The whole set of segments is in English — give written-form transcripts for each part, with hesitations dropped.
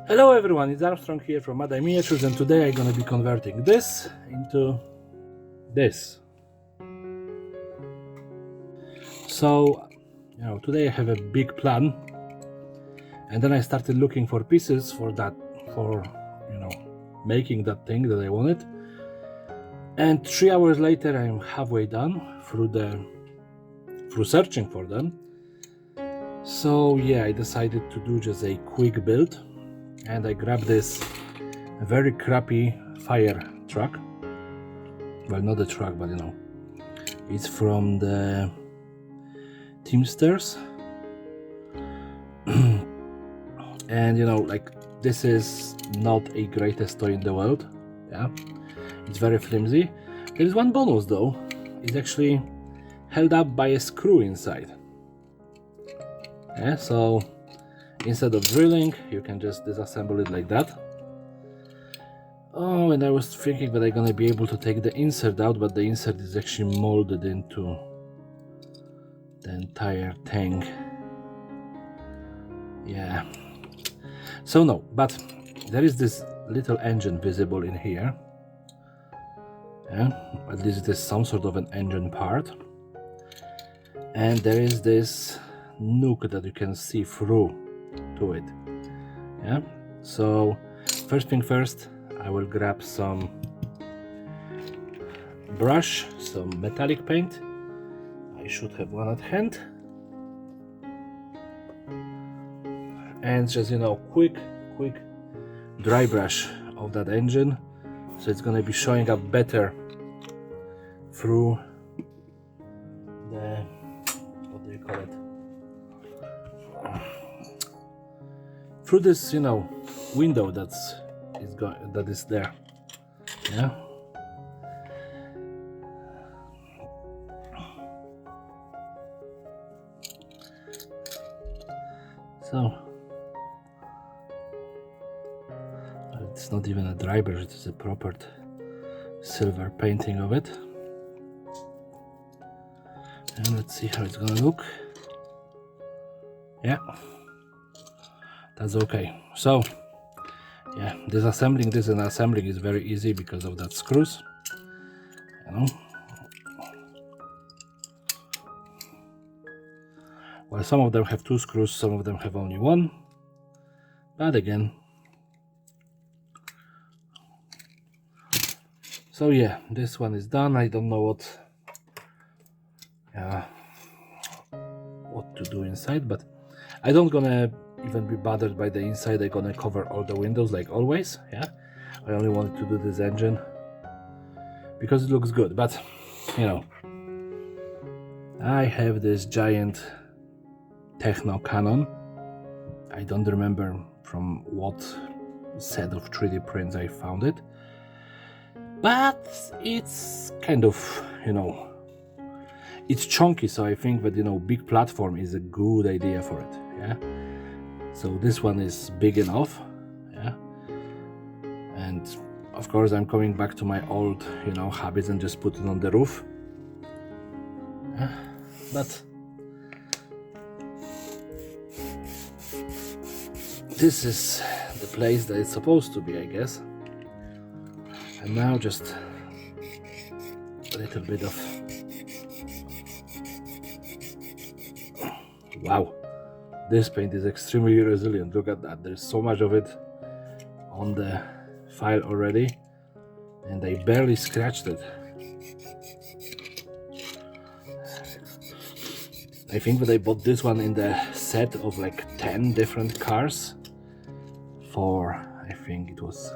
Hello everyone, it's Armstrong here from Mad Miniatures, and today I'm gonna be converting this into this. So, today I have a big plan, and then I started looking for pieces for making that thing that I wanted. And 3 hours later, I'm halfway done through searching for them. So yeah, I decided to do just a quick build, and I grabbed this very crappy fire truck. Well, not the truck, but it's from the Teamsters. And this is not a greatest toy in the world. Yeah, it's very flimsy. There is one bonus though. It's actually held up by a screw inside. Yeah, so instead of drilling, you can just disassemble it like that. Oh, and I was thinking that I'm gonna be able to take the insert out, but the insert is actually molded into the entire thing. Yeah. So no, but there is this little engine visible in here. Yeah, at least it is some sort of an engine part. And there is this nook that you can see through to it. Yeah. So first thing first, I will grab some brush, some metallic paint. I should have one at hand. And just quick dry brush of that engine, so it's gonna be showing up better through the, what do you call it, through this window that is there. Yeah. So it's not even a dry brush, it is a proper silver painting of it. And let's see how it's gonna look. Yeah, that's okay. So yeah, disassembling this and assembling is very easy because of that screws. Well, some of them have 2 screws, some of them have only 1. But again, so yeah, this one is done. I don't know what to do inside, but I don't gonna even be bothered by the inside. I'm gonna cover all the windows like always. Yeah, I only wanted to do this engine because it looks good, but I have this giant Techno Cannon. I don't remember from what set of 3D prints I found it, but it's kind of it's chunky, so I think that big platform is a good idea for it. Yeah, so this one is big enough. Yeah, and of course I'm coming back to my old habits and just put it on the roof. Yeah. But this is the place that it's supposed to be, I guess. And now just a little bit of, wow, this paint is extremely resilient. Look at that, there's so much of it on the file already, and I barely scratched it. I think that I bought this one in the set of like 10 different cars for, I think it was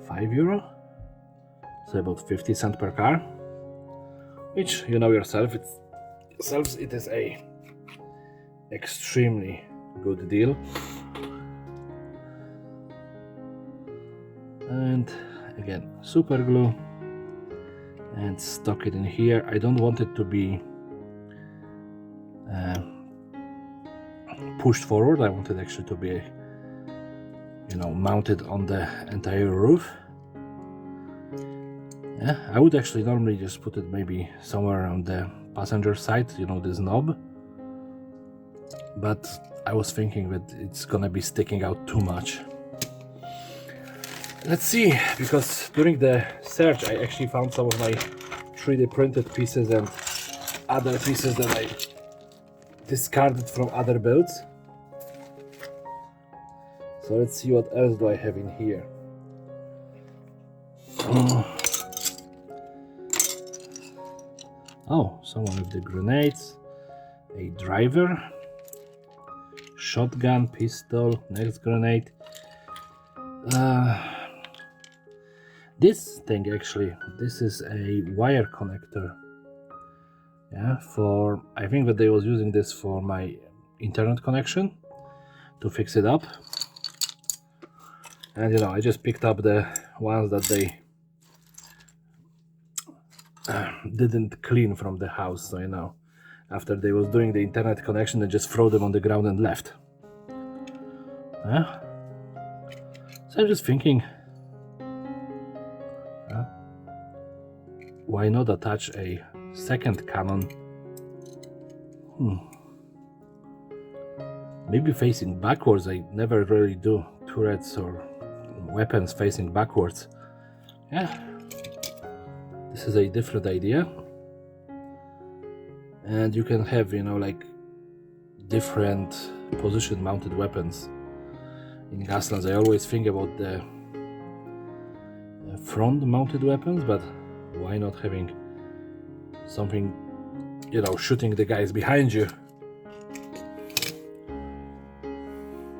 €5, so about 50 cents per car, which yourself, it is a extremely good deal. And again, super glue, and stuck it in here. I don't want it to be pushed forward. I want it actually to be mounted on the entire roof. Yeah, I would actually normally just put it maybe somewhere around the passenger side, this knob. but I was thinking that it's gonna be sticking out too much. Let's see, because during the search I actually found some of my 3D printed pieces and other pieces that I discarded from other builds. So let's see what else do I have in here. Oh, someone with the grenades, a driver, shotgun, pistol, next grenade. This thing actually, this is a wire connector. Yeah, for, I think that they was using this for my internet connection to fix it up. And you know, I just picked up the ones that they didn't clean from the house, so you know, after they was doing the internet connection, they just throw them on the ground and left. Yeah. So I'm just thinking, why not attach a second cannon? Maybe facing backwards. I never really do turrets or weapons facing backwards. Yeah, this is a different idea. And you can have, you know, like different position mounted weapons. In Gaslands I always think about the front mounted weapons, but why not having something, you know, shooting the guys behind you?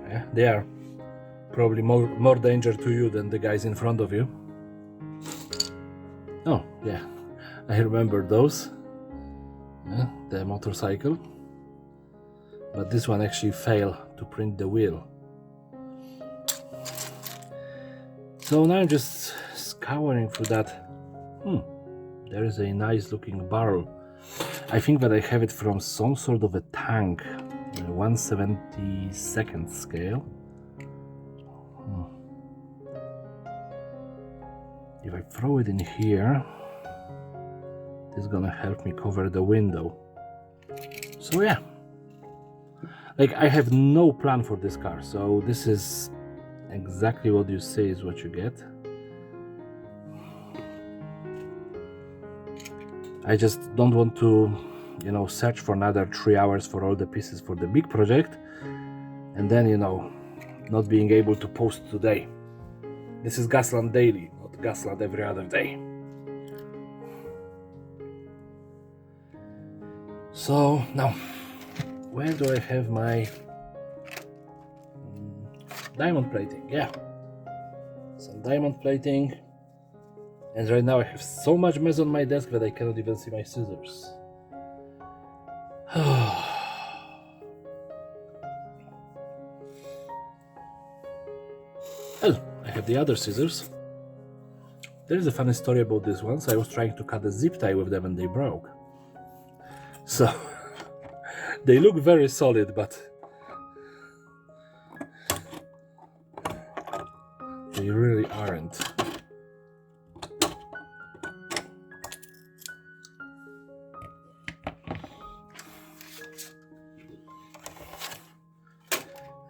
Yeah, they are probably more danger to you than the guys in front of you. Oh yeah, I remember those. Yeah, the motorcycle. But this one actually failed to print the wheel. So now I'm just scouring through that. There is a nice looking barrel. I think that I have it from some sort of a tank, 1/72nd scale. If I throw it in here, this is gonna help me cover the window. So yeah, like I have no plan for this car, so this is exactly what you say is what you get. I just don't want to, you know, search for another 3 hours for all the pieces for the big project and then, you know, not being able to post today. This is Gaslands Daily, not Gasland every other day. So now, where do I have my diamond plating? Yeah, some diamond plating. And right now I have so much mess on my desk that I cannot even see my scissors. Oh, I have the other scissors. There is a funny story about this one. So I was trying to cut a zip tie with them and they broke. So they look very solid, but they really aren't.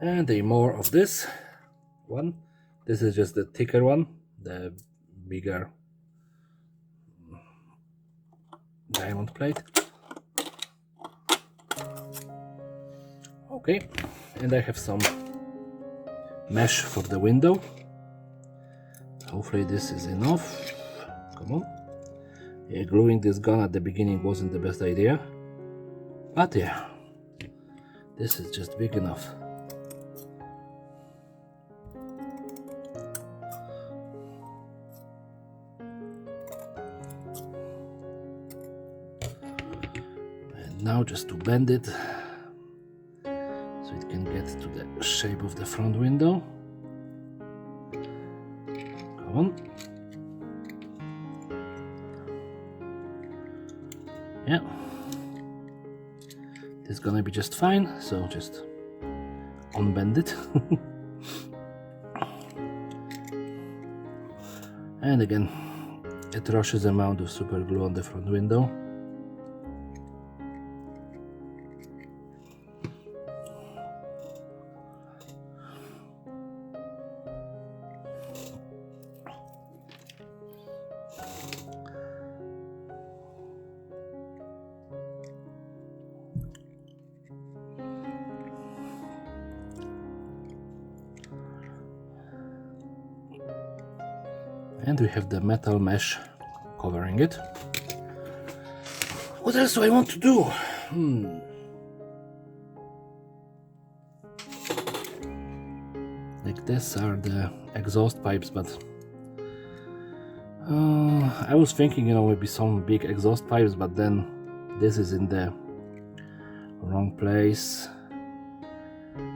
And a more of this one. This is just the thicker one, the bigger diamond plate. Okay, and I have some mesh for the window. Hopefully this is enough. Come on. Yeah, gluing this gun at the beginning wasn't the best idea, but yeah, this is just big enough. And now just to bend it so it can get to the shape of the front window. Come on. Yeah, this is gonna be just fine, so just unbend it. And again, a atrocious amount of super glue on the front window. And we have the metal mesh covering it. What else do I want to do? Like this are the exhaust pipes, but I was thinking, maybe some big exhaust pipes, but then this is in the wrong place.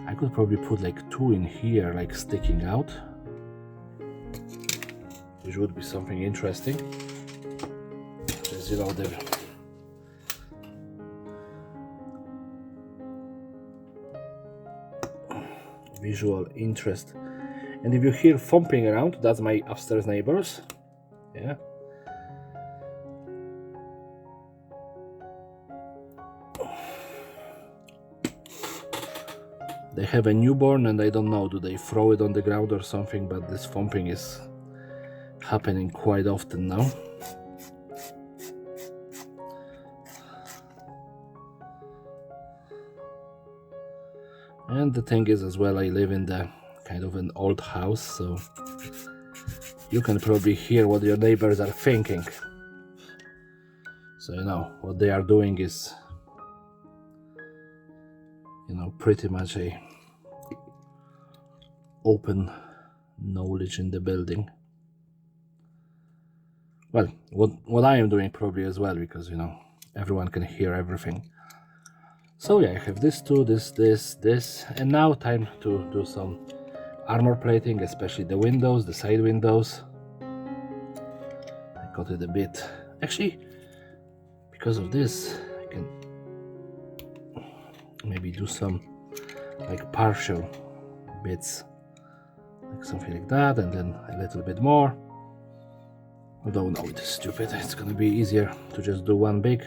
I could probably put like 2 in here, like sticking out, which would be something interesting. Just, the visual interest. And if you hear thumping around, that's my upstairs neighbors. Yeah. They have a newborn, and I don't know, do they throw it on the ground or something, but this thumping is happening quite often now. And the thing is as well, I live in the kind of an old house, so you can probably hear what your neighbors are thinking. So what they are doing is pretty much a open knowledge in the building. Well, what I am doing probably as well, because everyone can hear everything. So yeah, I have this too, this, and now time to do some armor plating, especially the windows, the side windows. I got it a bit, actually, because of this I can maybe do some like partial bits, like something like that, and then a little bit more. Although no, it is stupid, it's gonna be easier to just do one big.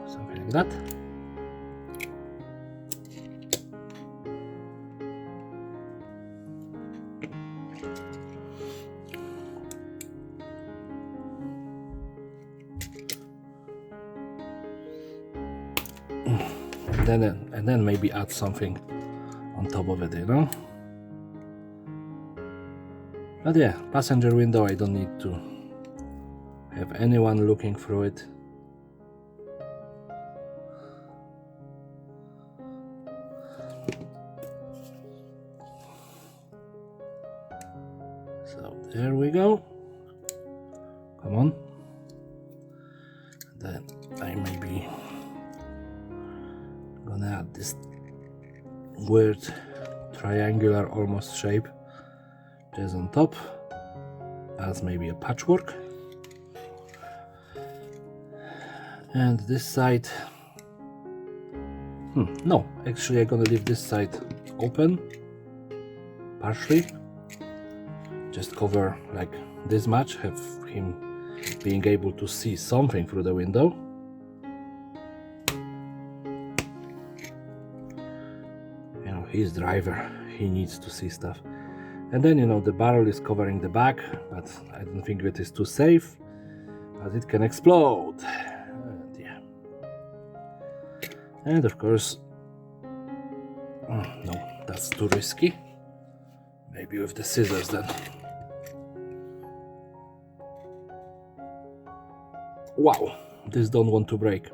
Something like that. And then maybe add something on top of it, But yeah, passenger window, I don't need to have anyone looking through it. So there we go. Come on. Then I maybe gonna add this weird triangular almost shape just on top as maybe a patchwork. And this side, no, actually I'm gonna leave this side open partially, just cover like this much, have him being able to see something through the window. He's driver, he needs to see stuff. And then the barrel is covering the back, but I don't think it is too safe, as it can explode. And yeah. And of course, no, that's too risky. Maybe with the scissors then. Wow, this don't want to break.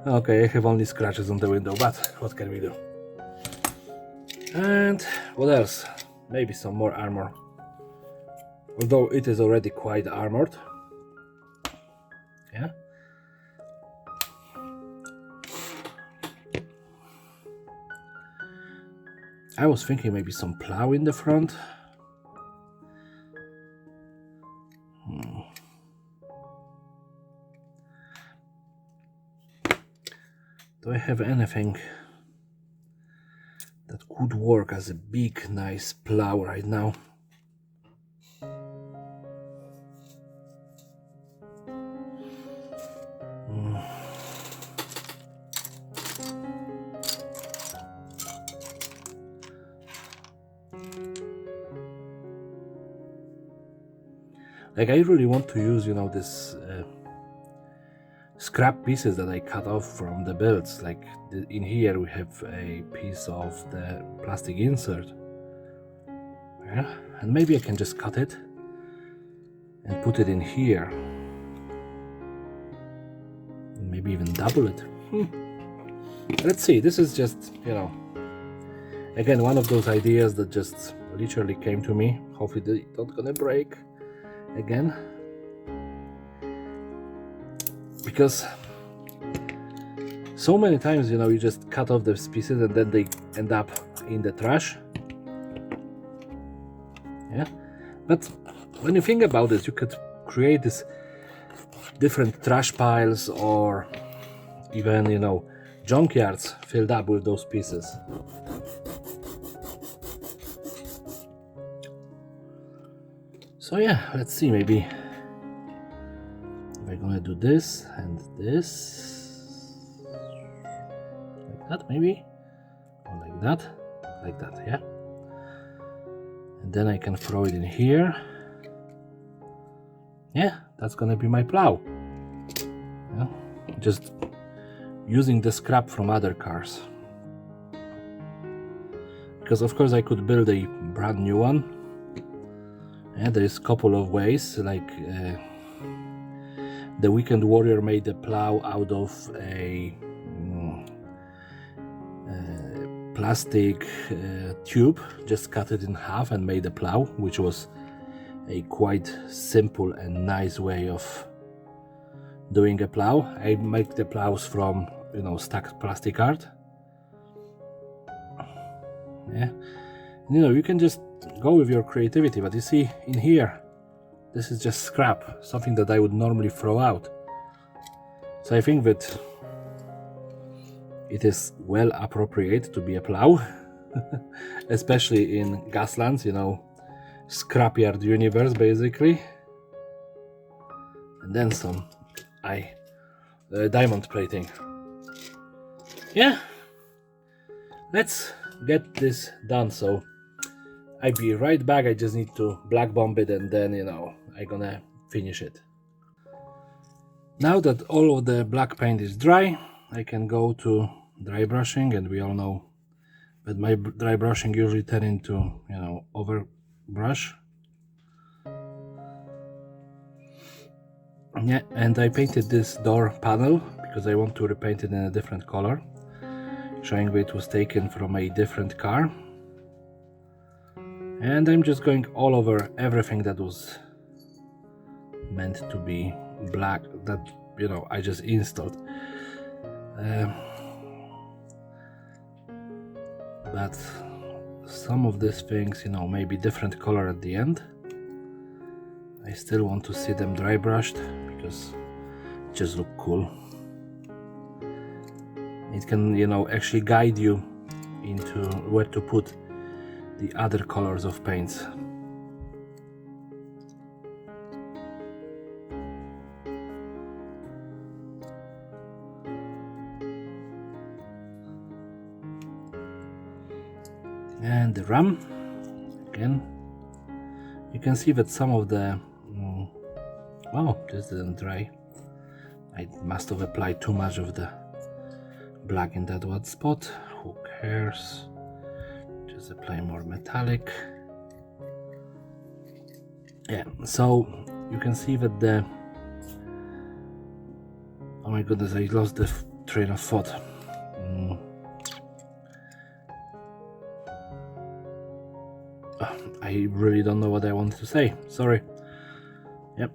Okay, I have only scratches on the window, but what can we do? And what else? Maybe some more armor. Although it is already quite armored. Yeah. I was thinking maybe some plow in the front. Do I have anything that could work as a big, nice plow right now? Like I really want to use, this scrap pieces that I cut off from the builds. Like in here we have a piece of the plastic insert. Yeah, and maybe I can just cut it and put it in here. Maybe even double it. Let's see, this is just, again, one of those ideas that just literally came to me. Hopefully they're not gonna break again. Because so many times, you just cut off those pieces and then they end up in the trash. Yeah, but when you think about it, you could create this different trash piles or even, junkyards filled up with those pieces. So yeah, let's see, maybe if I'm gonna do this and this, like that maybe, or like that, yeah. And then I can throw it in here. Yeah, that's gonna be my plow. Yeah, just using the scrap from other cars. Because of course I could build a brand new one. And there is a couple of ways, like the Weekend Warrior made a plow out of a plastic tube, just cut it in half and made a plow, which was a quite simple and nice way of doing a plow. I make the plows from stacked plastic art. Yeah, you can just go with your creativity, but you see in here, this is just scrap, something that I would normally throw out. So I think that it is well appropriate to be a plow, especially in Gaslands, scrapyard universe basically. And then some diamond plating. Yeah, let's get this done. So I'll be right back. I just need to black bomb it and then I'm gonna finish it. Now that all of the black paint is dry, I can go to dry brushing, and we all know that my dry brushing usually turn into over brush. Yeah, and I painted this door panel because I want to repaint it in a different color, showing that it was taken from a different car. And I'm just going all over everything that was meant to be black, that I just installed. But some of these things, may be different color at the end. I still want to see them dry brushed because it just look cool. It can, actually guide you into where to put the other colors of paints. And the ram, again, you can see that some of the this didn't dry. I must have applied too much of the black in that one spot. Who cares? Just apply more metallic. Yeah, so you can see that the oh my goodness, I lost the train of thought. I really don't know what I wanted to say, sorry. Yep.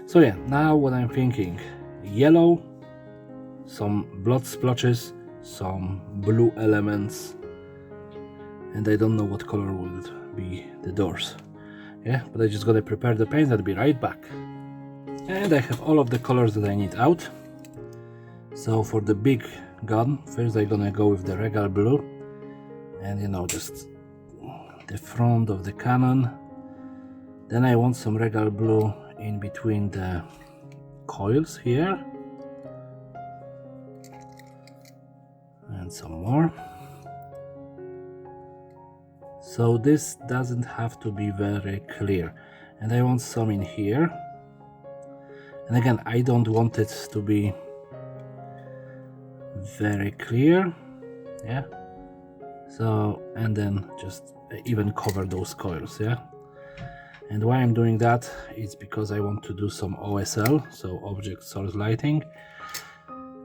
So yeah, now what I'm thinking, yellow, some blood splotches, some blue elements, and I don't know what color would be the doors. Yeah, but I just gotta prepare the paint. I'll be right back. And I have all of the colors that I need out. So for the big gun, first I'm gonna go with the regal blue, and just the front of the cannon. Then I want some regal blue in between the coils here, and some more. So this doesn't have to be very clear, and I want some in here. And again, I don't want it to be very clear, yeah. So, and then just even cover those coils, yeah. And why I'm doing that is because I want to do some OSL, so object source lighting,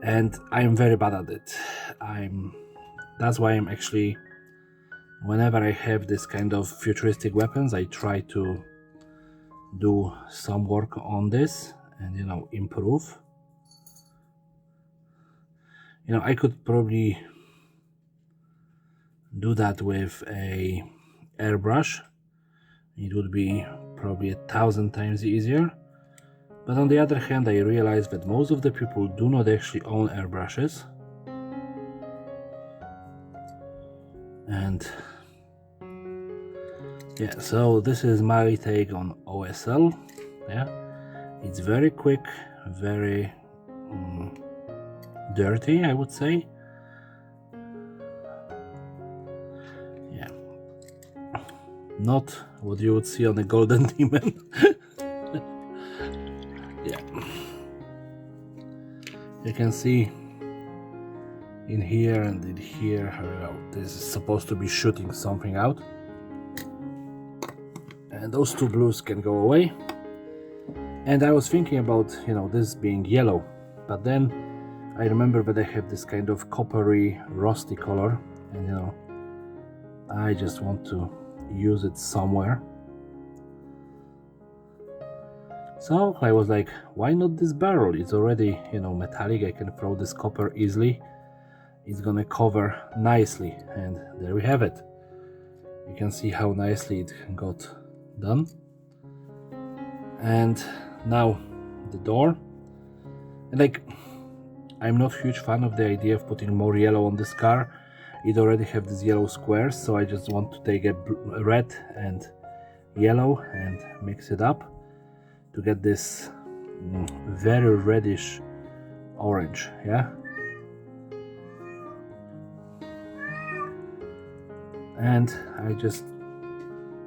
and I'm very bad at it. That's why I'm actually, whenever I have this kind of futuristic weapons, I try to do some work on this and, you know, improve. You know, I could probably do that with a airbrush. It would be probably 1,000 times easier. But on the other hand, I realized that most of the people do not actually own airbrushes. And yeah, so this is my take on OSL. Yeah, it's very quick, very dirty, I would say. Yeah, not what you would see on a golden demon. Yeah, you can see in here and in here, this is supposed to be shooting something out, and those two blues can go away. And I was thinking about, you know, this being yellow, but then I remember that I have this kind of coppery, rusty color, and, you know, I just want to use it somewhere. So I was like, why not this barrel? It's already, you know, metallic. I can throw this copper easily. It's gonna cover nicely, and there we have it. You can see how nicely it got done. And now the door. And like, I'm not a huge fan of the idea of putting more yellow on this car. It already have these yellow squares, so I just want to take a red and yellow and mix it up to get this very reddish orange, yeah. And I just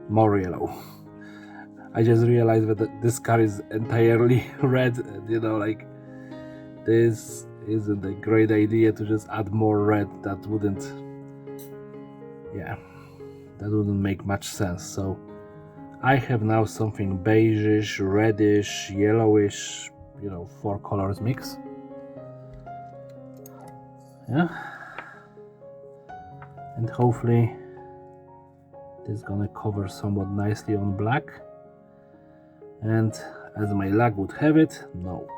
more yellow. I just realized that this car is entirely red, and, you know, like, this isn't a great idea to just add more red. That wouldn't, yeah, that wouldn't make much sense. So I have now something beigeish, reddish, yellowish, you know, 4 colors mix. Yeah, and hopefully this is gonna cover somewhat nicely on black. And as my luck would have it, no.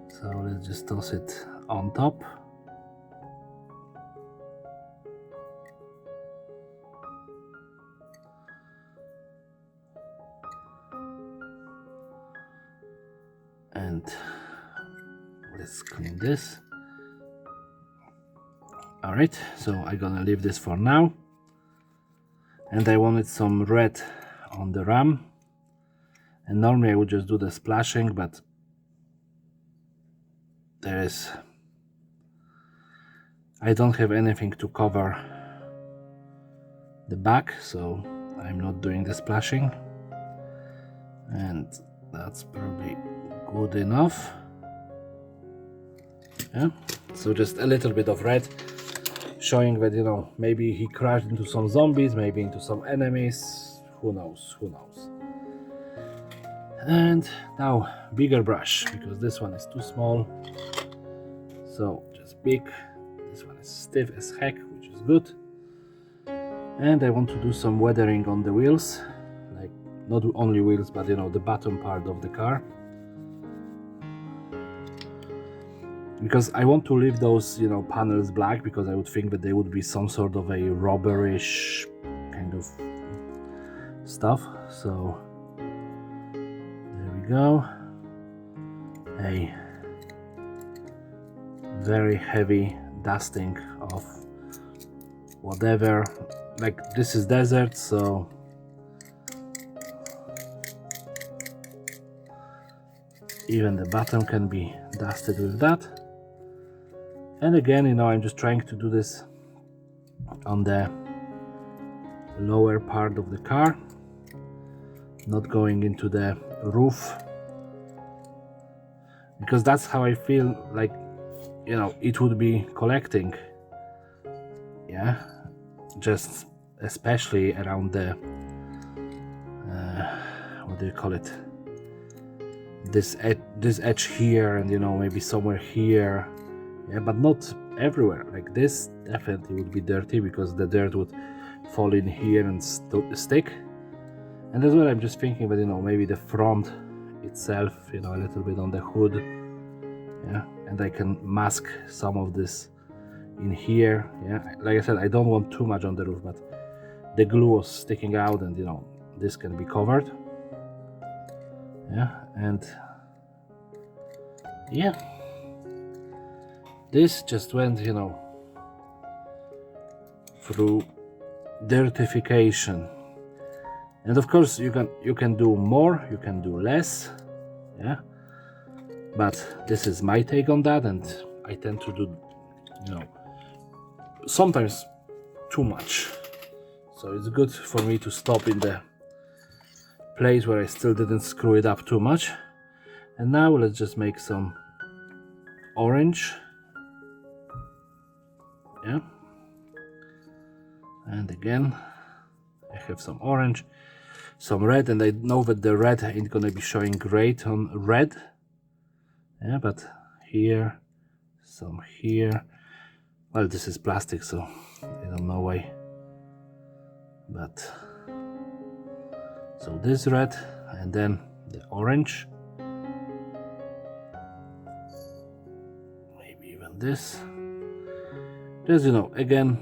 So let's just toss it on top. And let's clean this. Alright, so I'm gonna leave this for now. And I wanted some red on the ram. And normally I would just do the splashing, but I don't have anything to cover the back, so I'm not doing the splashing. And that's probably good enough. Yeah, so just a little bit of red, showing that, you know, maybe he crashed into some zombies, maybe into some enemies, who knows. And now bigger brush, because this one is too small, so just big. This one is stiff as heck, which is good. And I want to do some weathering on the wheels, like not only wheels, but, you know, the bottom part of the car, because I want to leave those, you know, panels black, because I would think that they would be some sort of a robberish kind of stuff. So there we go. A very heavy dusting of whatever, like, this is desert, so even the bottom can be dusted with that. And again, you know, I'm just trying to do this on the lower part of the car, not going into the roof, because that's how I feel like, you know, it would be collecting. Yeah, just especially around the what do you call it, this edge here, and you know, maybe somewhere here. Yeah, but not everywhere. Like this definitely would be dirty because the dirt would fall in here and stick. And that's what I'm just thinking, but you know, maybe the front itself, you know, a little bit on the hood. Yeah, and I can mask some of this in here. Yeah, like I said, I don't want too much on the roof, but the glue was sticking out, and you know, this can be covered. Yeah, and yeah, this just went, you know, through dirtification. And of course you can do more, you can do less. Yeah, but this is my take on that, and I tend to do, you know, sometimes too much. So it's good for me to stop in the place where I still didn't screw it up too much. And now let's just make some orange. Yeah, and again I have some orange, some red, and I know that the red ain't gonna be showing great on red. Yeah, but here, some here. Well, this is plastic, so I don't know why. But so this red, and then the orange. Maybe even this. Just, you know, again,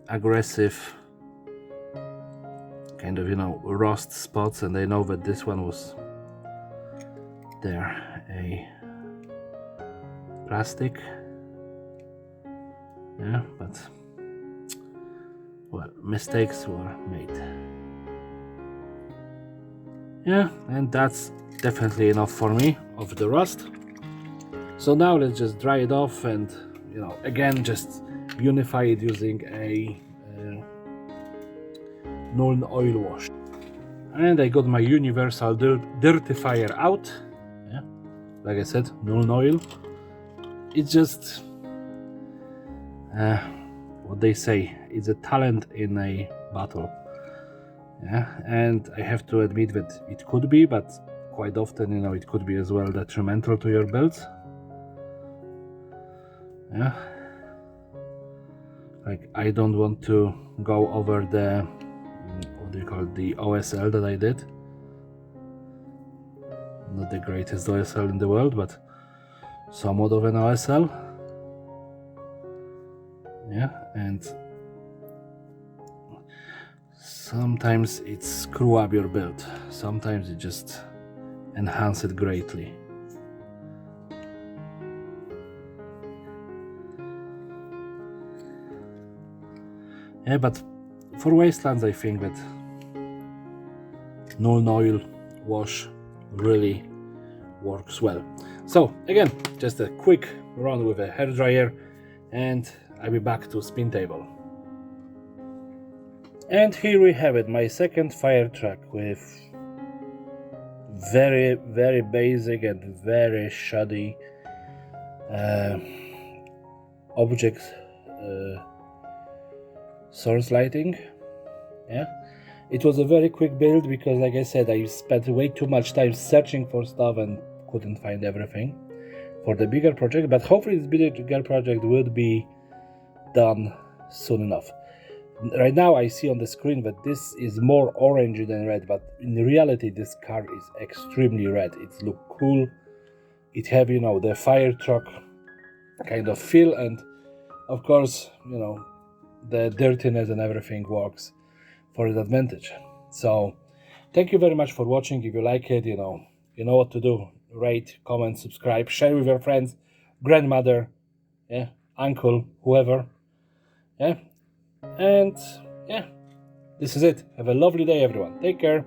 aggressive kind of, you know, rust spots, and I know that this one was there, a plastic. Yeah, but well, mistakes were made. Yeah, and that's definitely enough for me of the rust. So now let's just dry it off, and you know, again, just unify it using a Nuln oil wash. And I got my universal dirtifier out. Yeah, like I said, Nuln oil. It's just what they say, it's a talent in a bottle. Yeah, and I have to admit that it could be, but quite often, you know, it could be as well detrimental to your builds. Yeah, like I don't want to go over the, what do you call it, the OSL that I did. Not the greatest OSL in the world, but somewhat of an OSL. Yeah, and sometimes it screw up your build, sometimes it just enhance it greatly. Yeah, but for wastelands I think that Nuln oil wash really works well. So again, just a quick run with a hairdryer, and I'll be back to spin table. And here we have it, my second fire truck with very, very basic and very shoddy object source lighting. Yeah, it was a very quick build because, like I said, I spent way too much time searching for stuff and couldn't find everything for the bigger project, but hopefully this bigger project will be done soon enough. Right now I see on the screen that this is more orange than red, but in reality this car is extremely red. It looks cool, it have, you know, the fire truck kind of feel, and of course, you know, the dirtiness and everything works for its advantage. So thank you very much for watching. If you like it, you know what to do. Rate, comment, subscribe, share with your friends, grandmother, yeah, uncle, whoever. Yeah, and yeah, this is it. Have a lovely day, everyone. Take care.